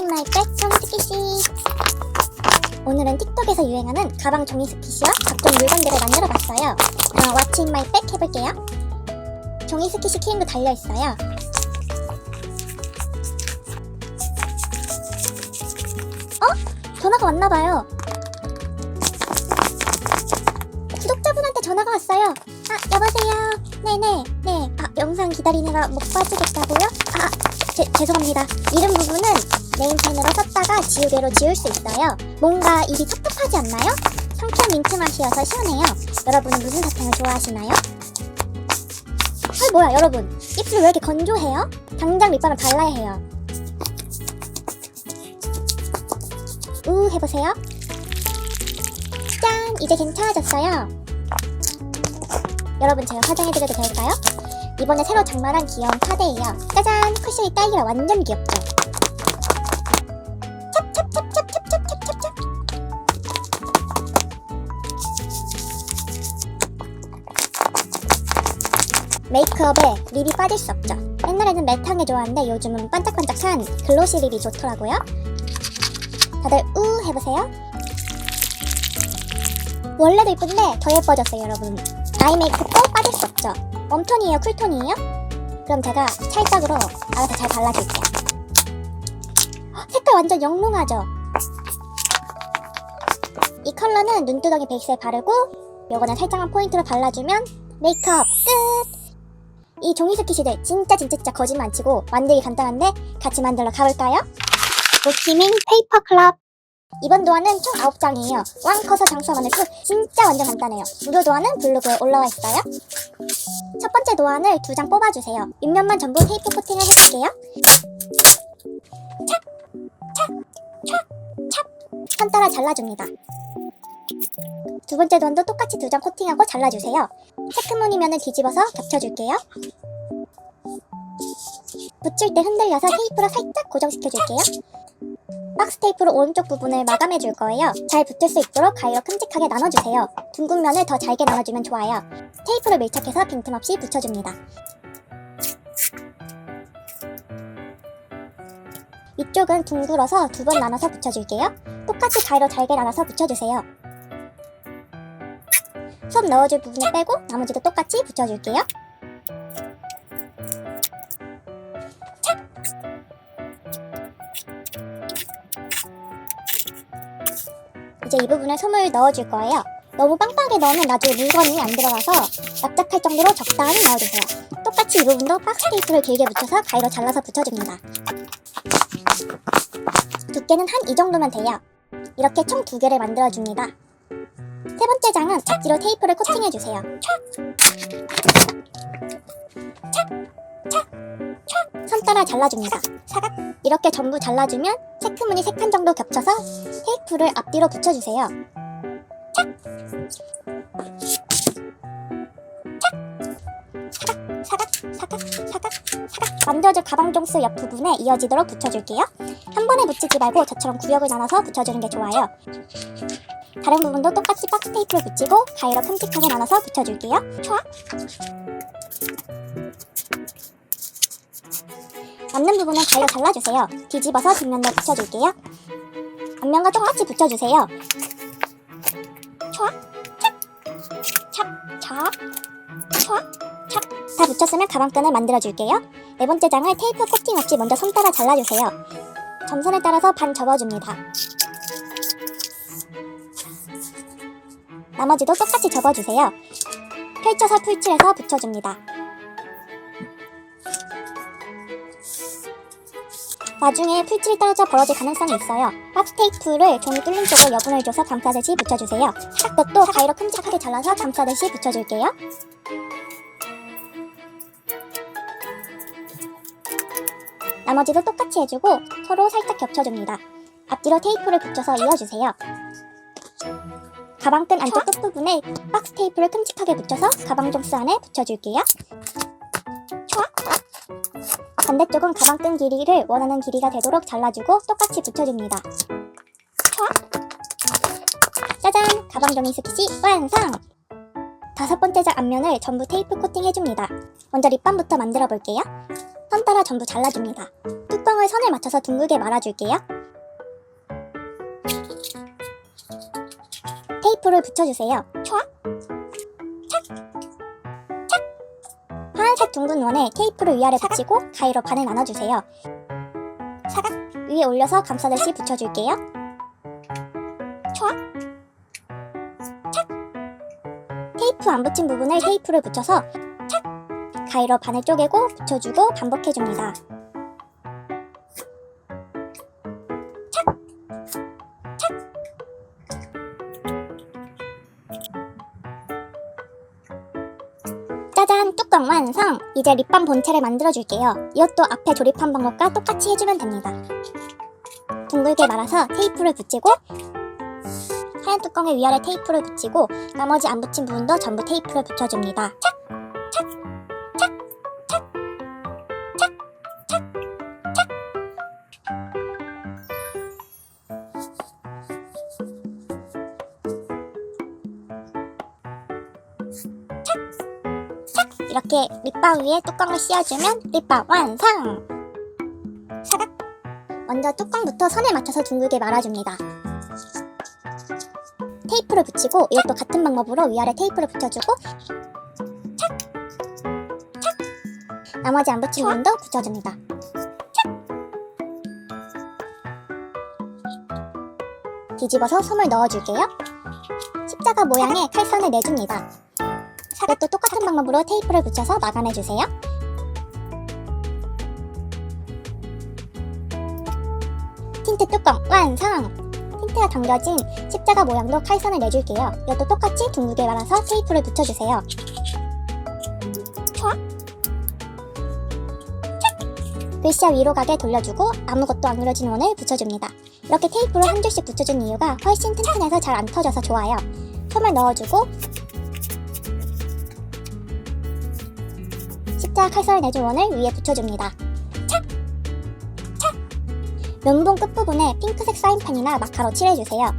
Watching my back 종이스키시. 오늘은 틱톡에서 유행하는 가방 종이스키시와 각종 물건들을 만들어봤어요. 그럼 Watching my back 해볼게요. 종이스키시 키링도 달려있어요. 전화가 왔나봐요. 구독자분한테 전화가 왔어요. 여보세요. 네네. 영상 기다리느라 못 봐주겠다고요? 죄송합니다. 이름 부분은 네임펜으로 썼다가 지우개로 지울 수 있어요. 뭔가 입이 텁텁하지 않나요? 상쾌한 민트 맛이어서 시원해요. 여러분은 무슨 사탕을 좋아하시나요? 뭐야 여러분, 입술 왜 이렇게 건조해요? 당장 립밤을 발라야 해요. 해보세요. 짠! 이제 괜찮아졌어요. 여러분, 제가 화장해드려도 될까요? 이번에 새로 장만한 귀여운 카드예요. 짜잔! 쿠션이 딸기라 완전 귀엽죠? 찹찹찹찹찹찹찹찹찹. 메이크업에 립이 빠질 수 없죠. 옛날에는 매트한 게 좋았는데 요즘은 반짝반짝한 글로시 립이 좋더라고요. 다들 해보세요. 원래도 예쁜데 더 예뻐졌어요 여러분. 아이 메이크업도 빠질 수 없죠. 웜톤이에요 쿨톤이에요? 그럼 제가 찰떡으로 알아서 잘 발라줄게요. 색깔 완전 영롱하죠? 이 컬러는 눈두덩이 베이스에 바르고 요거는 살짝만 포인트로 발라주면 메이크업 끝! 이 종이스키시들 진짜 거짓말 안 치고 만들기 간단한데 같이 만들러 가볼까요? 모키밍 페이퍼 클럽. 이번 도안은 총 9장이에요. 왕 커서 장수와 만들고 진짜 완전 간단해요. 무료 도안은 블로그에 올라와 있어요. 첫 번째 도안을 2장 뽑아주세요. 윗면만 전부 테이프 코팅을 해줄게요. 찹! 선 따라 잘라줍니다. 두 번째 도안도 똑같이 2장 코팅하고 잘라주세요. 체크무늬면을 뒤집어서 겹쳐줄게요. 붙일 때 흔들려서 테이프로 살짝 고정시켜줄게요. 박스 테이프로 오른쪽 부분을 마감해줄 거예요. 잘 붙을 수 있도록 가위로 큼직하게 나눠주세요. 둥근 면을 더 잘게 나눠주면 좋아요. 테이프를 밀착해서 빈틈없이 붙여줍니다. 위쪽은 둥글어서 2번 나눠서 붙여줄게요. 똑같이 가위로 잘게 나눠서 붙여주세요. 수업 넣어줄 부분을 빼고 나머지도 똑같이 붙여줄게요. 이제 이 부분에 솜을 넣어줄 거예요. 너무 빵빵하게 넣으면 나중에 물건이 안 들어가서 납작할 정도로 적당히 넣어주세요. 똑같이 이 부분도 박스 테이프를 길게 붙여서 가위로 잘라서 붙여줍니다. 두께는 한 이 정도면 돼요. 이렇게 총 2개를 만들어줍니다. 세 번째 장은 앞뒤로 테이프를 코팅해주세요. 선 따라 잘라줍니다. 사각! 이렇게 전부 잘라주면 체크무늬 3칸 정도 겹쳐서 테이프를 앞뒤로 붙여주세요. 사각! 만들어줄 가방 종스 옆 부분에 이어지도록 붙여줄게요. 한 번에 붙이지 말고 저처럼 구역을 나눠서 붙여주는 게 좋아요. 다른 부분도 똑같이 박스 테이프를 붙이고 가위로 큼직하게 나눠서 붙여줄게요. 남는 부분은 가위로 잘라주세요. 뒤집어서 뒷면도 붙여줄게요. 앞면과 똑같이 붙여주세요. 다 붙였으면 가방끈을 만들어줄게요. 네 번째 장을 테이프 코팅 없이 먼저 손 따라 잘라주세요. 점선을 따라서 반 접어줍니다. 나머지도 똑같이 접어주세요. 펼쳐서 풀칠해서 붙여줍니다. 나중에 풀칠이 떨어져 벌어질 가능성이 있어요. 박스 테이프를 종이 뚫린 쪽을 여분을 줘서 감싸듯이 붙여주세요. 사각것도 가위로 큼직하게 잘라서 감싸듯이 붙여줄게요. 나머지도 똑같이 해주고 서로 살짝 겹쳐줍니다. 앞뒤로 테이프를 붙여서 이어주세요. 가방끈 안쪽 끝부분에 박스 테이프를 큼직하게 붙여서 가방 종스 안에 붙여줄게요. 반대쪽은 가방끈 길이를 원하는 길이가 되도록 잘라주고 똑같이 붙여줍니다. 짜잔! 가방 종이스키시 완성! 5번째 장 앞면을 전부 테이프 코팅 해줍니다. 먼저 립밤부터 만들어 볼게요. 선 따라 전부 잘라줍니다. 뚜껑을 뚜껑을 선을 맞춰서 둥글게 말아줄게요. 테이프를 붙여주세요. 촥! 착! 착! 파란색 둥근 원에 테이프를 위아래 붙이고 가위로 반을 나눠주세요. 사각! 위에 올려서 감싸듯이 붙여줄게요. 촥! 착! 테이프 안 붙인 부분을 테이프를 붙여서 착! 가위로 반을 쪼개고 붙여주고 반복해줍니다. 착! 착! 짜잔! 뚜껑 완성! 이제 립밤 본체를 만들어줄게요. 이것도 앞에 조립한 방법과 똑같이 해주면 됩니다. 둥글게 말아서 테이프를 붙이고 하얀 뚜껑에 위아래 테이프를 붙이고 나머지 안 붙인 부분도 전부 테이프를 붙여줍니다. 착! 착! 착! 착! 착! 착! 착! 착! 이렇게 립밤 위에 뚜껑을 씌워주면 립밤 완성! 사각! 먼저 뚜껑부터 선에 맞춰서 둥글게 말아줍니다. 테이프를 붙이고 이것도 같은 방법으로 위아래 테이프를 붙여주고 착! 착! 나머지 안 붙인 부분도 붙여줍니다. 착! 뒤집어서 솜을 넣어줄게요. 십자가 모양의 칼선을 내줍니다. 이것도 똑같은 방법으로 테이프를 붙여서 마감해주세요. 틴트 뚜껑 완성! 틴트가 담겨진 십자가 모양도 칼선을 내줄게요. 이것도 똑같이 둥글게 말아서 테이프를 붙여주세요. 촥! 촥! 글씨와 위로 가게 돌려주고 아무것도 안 눌러진 원을 붙여줍니다. 이렇게 테이프를 한 줄씩 붙여준 이유가 훨씬 튼튼해서 잘 안 터져서 좋아요. 솜을 넣어주고 십자가 칼선을 내준 원을 위에 붙여줍니다. 착! 착! 면봉 끝부분에 핑크색 사인펜이나 마카로 칠해주세요.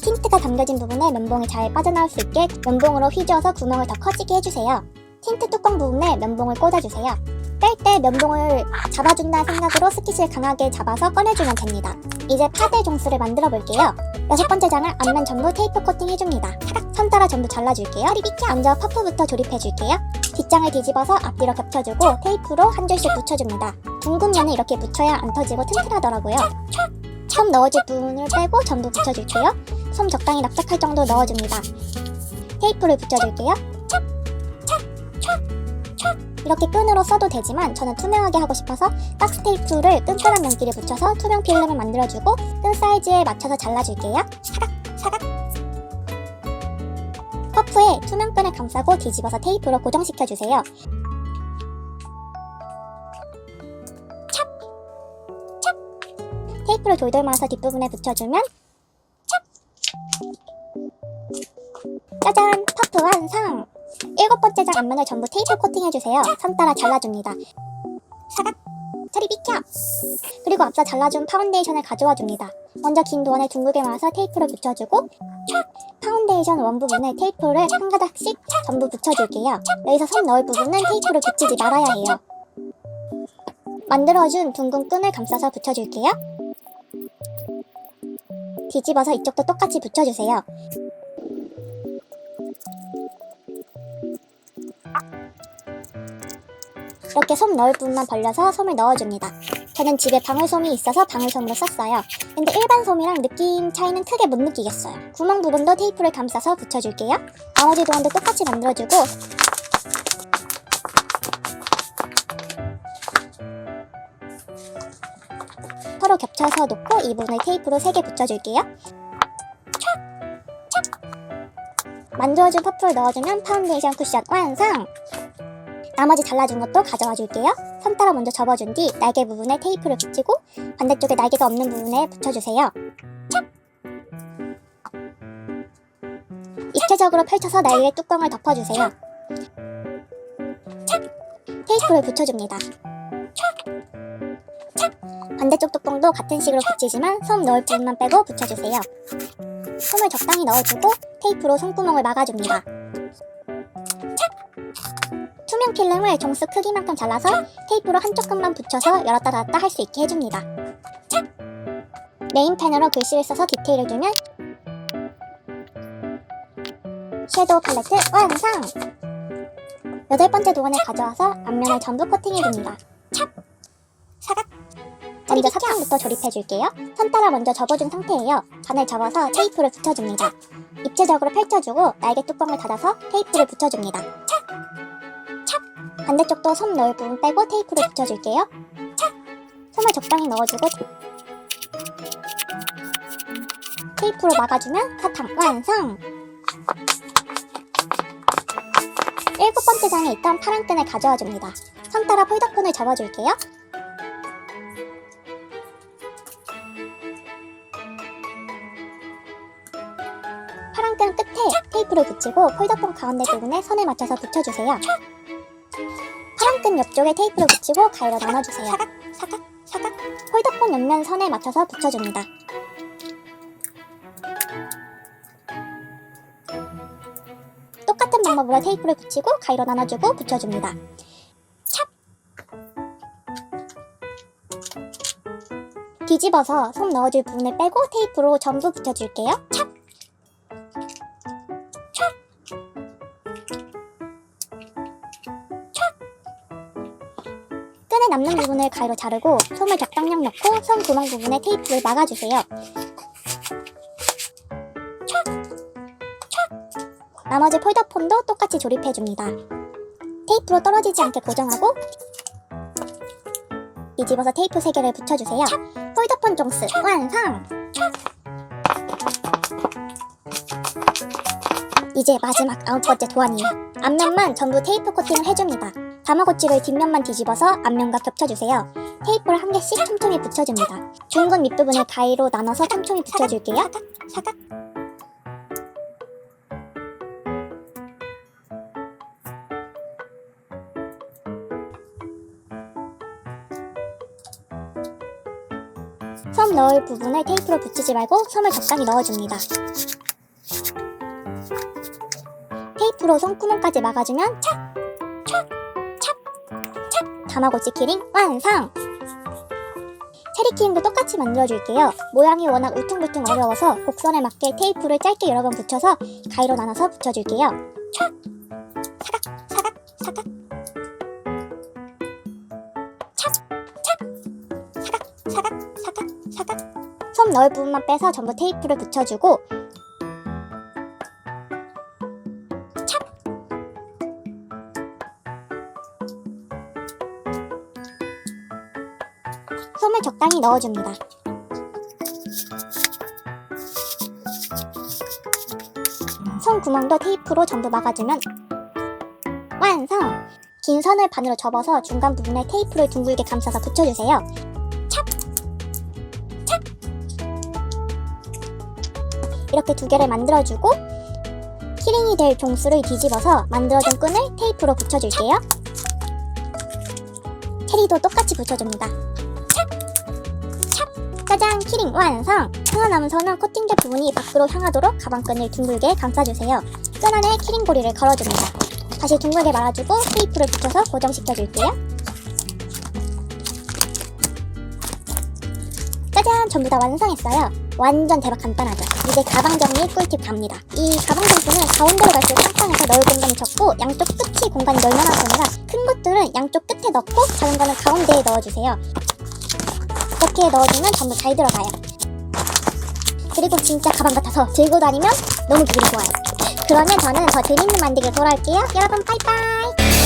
틴트가 담겨진 부분에 면봉이 잘 빠져나올 수 있게 면봉으로 휘저어서 구멍을 더 커지게 해주세요. 틴트 뚜껑 부분에 면봉을 꽂아주세요. 뺄 때 면봉을 잡아준다는 생각으로 스킷을 강하게 잡아서 꺼내주면 됩니다. 이제 파데 종수를 만들어 볼게요. 6번째 장을 앞면 전부 테이프 코팅 해줍니다. 선 따라 전부 잘라줄게요. 먼저 퍼프부터 조립해줄게요. 뒷장을 뒤집어서 앞뒤로 겹쳐주고 테이프로 한 줄씩 붙여줍니다. 둥근 면을 이렇게 붙여야 안 터지고 튼튼하더라고요. 솜 넣어줄 부분을 빼고 전부 붙여줄게요. 솜 적당히 납작할 정도 넣어줍니다. 테이프를 붙여줄게요. 이렇게 끈으로 써도 되지만 저는 투명하게 하고 싶어서 박스 테이프를 끈끈한 면끼리 붙여서 투명 필름을 만들어주고 끈 사이즈에 맞춰서 잘라줄게요. 사각! 사각! 퍼프에 투명 끈을 감싸고 뒤집어서 테이프로 고정시켜주세요. 찹! 찹! 테이프를 돌돌 말아서 뒷부분에 붙여주면 찹! 짜잔! 퍼프 완성! 7번째 장 앞면을 전부 테이프 코팅해주세요. 선 따라 잘라줍니다. 사각! 저리 비켜! 그리고 앞서 잘라준 파운데이션을 가져와줍니다. 먼저 긴 도안에 둥글게 말아서 테이프를 붙여주고 촥! 파운데이션 원 부분에 테이프를 한 가닥씩 전부 붙여줄게요. 여기서 솜 넣을 부분은 테이프를 붙이지 말아야 해요. 만들어준 둥근 끈을 감싸서 붙여줄게요. 뒤집어서 이쪽도 똑같이 붙여주세요. 이렇게 솜 넣을 부분만 벌려서 솜을 넣어줍니다. 저는 집에 방울솜이 있어서 방울솜으로 썼어요. 근데 일반 솜이랑 느낌 차이는 크게 못 느끼겠어요. 구멍 부분도 테이프를 감싸서 붙여줄게요. 나머지 도안도 똑같이 만들어주고 서로 겹쳐서 놓고 이 부분을 테이프로 3개 붙여줄게요. 만들어준 퍼프를 넣어주면 파운데이션 쿠션 완성! 나머지 잘라준 것도 가져와 줄게요. 선 따라 먼저 접어준 뒤 날개 부분에 테이프를 붙이고 반대쪽에 날개가 없는 부분에 붙여주세요. 찹! 입체적으로 펼쳐서 날개 뚜껑을 덮어주세요. 찹! 테이프를 붙여줍니다. 찹! 반대쪽 뚜껑도 같은 식으로 붙이지만 솜 넣을 부분만 빼고 붙여주세요. 솜을 적당히 넣어주고 테이프로 손구멍을 막아줍니다. 투명 코팅 필름을 종수 크기만큼 잘라서 테이프로 한쪽 끝만 붙여서 열었다 닫았다 할 수 있게 해줍니다. 네임펜으로 글씨를 써서 디테일을 주면 섀도우 팔레트 완성! 8번째 도안을 가져와서 앞면을 전부 코팅해줍니다. 사각! 먼저 사탕부터 조립해줄게요. 선 따라 먼저 접어준 상태예요. 반을 접어서 테이프를 붙여줍니다. 입체적으로 펼쳐주고 날개 뚜껑을 닫아서 테이프를 붙여줍니다. 반대쪽도 솜 넣을 부분 빼고 테이프를 붙여줄게요. 솜을 적당히 넣어주고 테이프로 막아주면 사탕 완성! 7번째 장에 있던 파란 끈을 가져와 줍니다. 선 따라 폴더폰을 접어줄게요. 파란 끈 끝에 테이프를 붙이고 폴더폰 가운데 부분에 선을 맞춰서 붙여주세요. 파란 끈 옆쪽에 테이프를 붙이고 가위로 나눠주세요. 사각. 폴더폰 옆면 선에 맞춰서 붙여줍니다. 똑같은 방법으로 테이프를 붙이고 가위로 나눠주고 붙여줍니다. 뒤집어서 솜 넣어줄 부분을 빼고 테이프로 전부 붙여줄게요. 끈에 남는 부분을 가위로 자르고 솜을 적당량 넣고 솜 구멍 부분에 테이프를 막아주세요. 나머지 폴더폰도 똑같이 조립해줍니다. 테이프로 떨어지지 않게 고정하고 뒤집어서 테이프 3개를 붙여주세요. 폴더폰 종스 완성! 이제 마지막 9번째 도안이에요. 앞면만 전부 테이프 코팅을 해줍니다. 다마고치를 뒷면만 뒤집어서 앞면과 겹쳐주세요. 테이프를 한 개씩 촘촘히 붙여줍니다. 둥근 밑부분을 가위로 나눠서 촘촘히 붙여줄게요. 사각. 솜 넣을 부분을 테이프로 붙이지 말고 솜을 적당히 넣어줍니다. 테이프로 손구멍까지 막아주면 다마고치 키링 완성! 체리 키링도 똑같이 만들어줄게요. 모양이 워낙 울퉁불퉁 어려워서 곡선에 맞게 테이프를 짧게 여러 번 붙여서 가위로 나눠서 붙여줄게요. 사각. 솜 넣을 부분만 빼서 전부 테이프를 붙여주고 솜을 적당히 넣어줍니다. 솜 구멍도 테이프로 전부 막아주면 완성! 긴 선을 반으로 접어서 중간 부분에 테이프를 둥글게 감싸서 붙여주세요. 이렇게 2개를 만들어주고 키링이 될 종수를 뒤집어서 만들어준 끈을 테이프로 붙여줄게요. 체리도 똑같이 붙여줍니다. 짜잔! 키링 완성! 하나 남은 선은 코팅된 부분이 밖으로 향하도록 가방끈을 둥글게 감싸주세요. 끈 안에 키링 고리를 걸어줍니다. 다시 둥글게 말아주고 테이프를 붙여서 고정시켜줄게요. 짜잔! 전부 다 완성했어요. 완전 대박 간단하죠? 이제 가방 정리 꿀팁 갑니다. 이 가방 종수는 가운데로 갈수록 팡팡해서 넣을 공간이 적고 양쪽 끝이 공간이 널널한 편이라 큰 것들은 양쪽 끝에 넣고 작은 거는 가운데에 넣어주세요. 이렇게 넣어주면 전부 잘 들어가요. 그리고 진짜 가방 같아서 들고 다니면 너무 기분이 좋아요. 그러면 저는 더 재밌는 만들기로 돌아올게요. 여러분 빠이빠이!